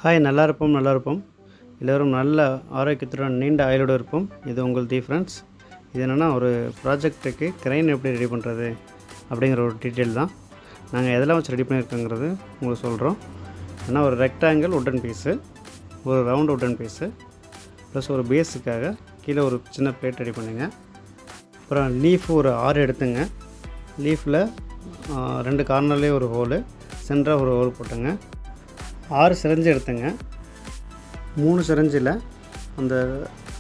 Hi, நல்லா இருப்போம். எல்லோரும் நல்ல ஆரோக்கியத்துடன் நீண்ட ஆயுளோடு இருப்போம். இது உங்கள் ஃப்ரெண்ட்ஸ். இது என்னென்னா, ஒரு ப்ராஜெக்ட்டுக்கு கிரைன் எப்படி ரெடி பண்ணுறது அப்படிங்கிற ஒரு டீட்டெயில் தான். நாங்கள் எதெல்லாம் வச்சு ரெடி பண்ணியிருக்கோங்கிறது உங்களுக்கு சொல்கிறோம். ஏன்னா, ஒரு ரெக்டாங்கிள் உட்டன் பீஸு, ஒரு ரவுண்ட் உட்டன் பீஸு, ப்ளஸ் ஒரு பேஸுக்காக கீழே ஒரு சின்ன பிளேட் ரெடி பண்ணுங்க. அப்புறம் லீஃப் ஒரு 6 எடுத்துங்க. லீஃபில் 2 கார்னர்லேயே ஒரு ஹோலு, சென்டராக ஒரு ஹோல் போட்டுங்க. 6 சிரஞ்சு எடுத்துங்க. 3 சிரஞ்சில் அந்த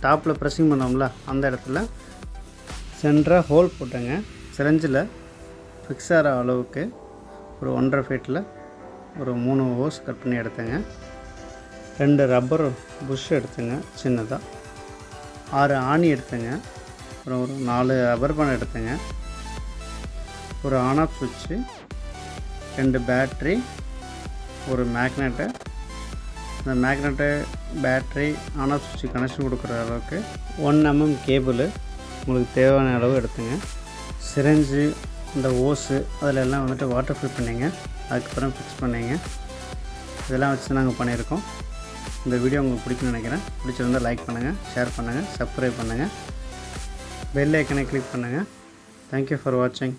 டாப்பில் ப்ரெஸ்ஸிங் பண்ணோம்ல, அந்த இடத்துல சென்டராக ஹோல் போட்டுங்க. சிரஞ்சில் ஃபிக்ஸ் ஆகிற அளவுக்கு ஒரு 1.5 ஃபீட்டில் ஒரு 3 ஹோஸ் கட் பண்ணி எடுத்துங்க. 2 ரப்பர் புஷ் எடுத்துங்க சின்னதாக. 6 ஆணி எடுத்துங்க. அப்புறம் ஒரு 4 ரப்பர் பேண்ட் எடுத்துங்க. ஒரு ஆன் ஆஃப் சுவிட்சு, 2 பேட்ரி, ஒரு மேக்னெட்டு. அந்த மேக்னெட்டு, பேட்ரி, ஆன் ஆஃப் சுவிட்சு கனெக்ஷன் கொடுக்குற அளவுக்கு 1 mm கேபிள் உங்களுக்கு தேவையான அளவு எடுத்துங்க. சிரஞ்சு, இந்த ஓஸு, அதில் எல்லாம் வந்துட்டு வாட்டர் ஃபில் பண்ணிங்க. அதுக்கப்புறம் ஃபிக்ஸ் பண்ணிங்க. இதெல்லாம் வச்சு நாங்கள் பண்ணியிருக்கோம். இந்த வீடியோ உங்களுக்கு பிடிக்கும்னு நினைக்கிறேன். பிடிச்சிருந்தால் லைக் பண்ணுங்கள், ஷேர் பண்ணுங்கள், சப்ஸ்கிரைப் பண்ணுங்கள், பெல் ஐக்கனை கிளிக் பண்ணுங்கள். தேங்க்யூ ஃபார் வாட்சிங்.